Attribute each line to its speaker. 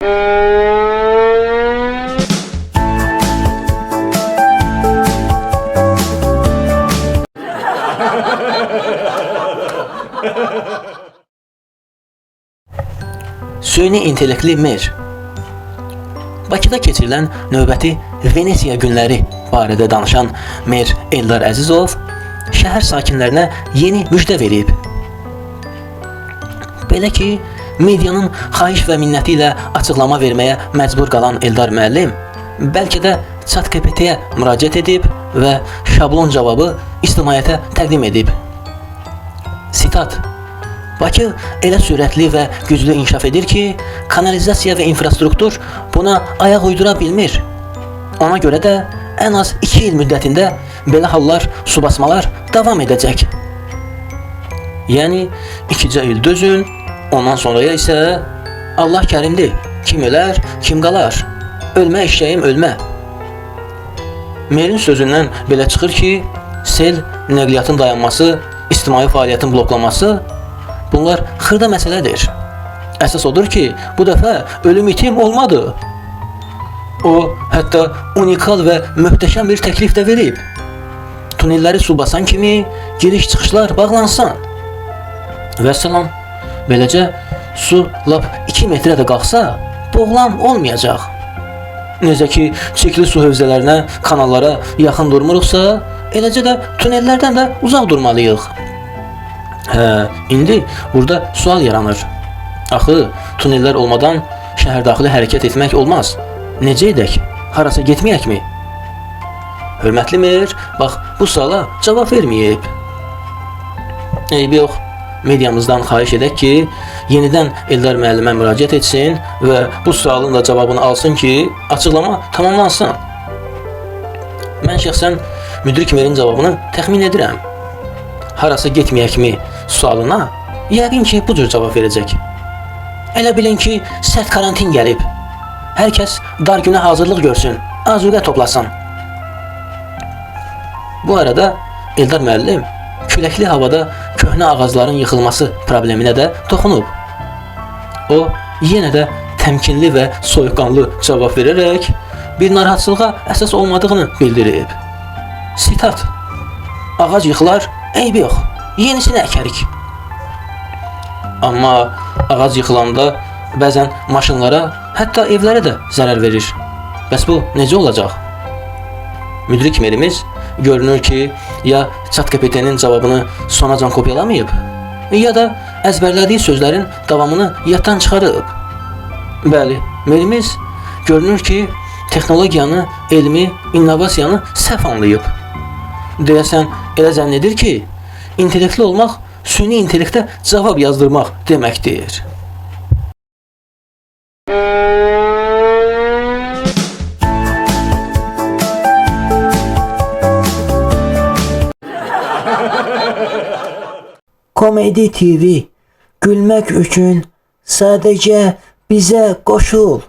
Speaker 1: Süni intellektli Mer. Bakıda keçirilən növbəti Venesiya günləri barədə danışan Mer Eldar Əzizov şəhər sakinlərinə yeni müjdə verib. Belə ki, medianın xahiş və minnəti ilə açıqlama verməyə məcbur qalan Eldar müəllim bəlkə də ChatGPT-yə müraciət edib və şablon cavabı ictimaiyyətə təqdim edib. Sitat: Bakı elə sürətli və güclü inkişaf edir ki, kanalizasiya və infrastruktur buna ayaq uydura bilmir. Ona görə də ən az 2 il müddətində belə hallar, su basmalar davam edəcək. Yəni 2 il dözün, ondan sonraya isə Allah kərimdir, kim ölər, kim qalar. Ölmə eşeğim ölmə. Merin sözündən belə çıxır ki, sel, nəqliyyatın dayanması, ictimai fəaliyyətin bloklanması bunlar xırda məsələdir. Əsas odur ki, bu dəfə ölüm itim olmadı. O, hətta unikal və möhtəşəm bir təklif də verib. Tunelləri su basan kimi giriş-çıxışlar bağlansın. Vəssalam, beləcə su lap 2 metrə də qalxsa, boğulan olmayacaq. Necə ki, çirkli su hövzələrinə, kanallara yaxın durmuruqsa, eləcə də tunellərdən də uzaq durmalıyıq. İndi burada sual yaranır. Axı, tunellər olmadan şəhər daxili hərəkət etmək olmaz. Necə edək? Harasa getməyəkmi? Hörmətli Mer, bax, bu suala cavab verməyib. Eybi yox, mediamızdan xahiş edək ki, yenidən Eldar müəllimə müraciət etsin və bu sualın da cavabını alsın ki, açıqlama tamamlansın. Mən şəxsən müdrik Merin cavabını təxmin edirəm. Harasa getməyəkmi sualına yəqin ki, bu cür cavab verəcək. Elə bilin ki, sərt karantin gəlib. Hər kəs dar günə hazırlıq görsün, azuqə toplasın. Bu arada Eldar müəllim küləkli havada köhnə ağacların yıxılması probleminə də toxunub. O, yenə də təmkinli və soyuqqanlı cavab verərək bir narahatçılığa əsas olmadığını bildirib. Sitat: Ağac yıxılar, eybi yox, yenisini əkərik. Amma ağac yıxılanda bəzən maşınlara, hətta evlərə də zərər verir. Bəs bu necə olacaq? Müdrik Merimiz görünür ki, ya ChatGPT-nin cavabını sonacan kopyalamayıb, ya da əzbərlədiyi sözlərin davamını yaddan çıxarıb. Bəli, Merimiz görünür ki, texnologiyanı, elmi, innovasiyanı səhv anlayıb. Deyəsən, elə zənn edir ki, intellektli olmaq süni intellektə cavab yazdırmaq deməkdir.
Speaker 2: Komedi TV, gülmək üçün sadəcə bizə qoşul.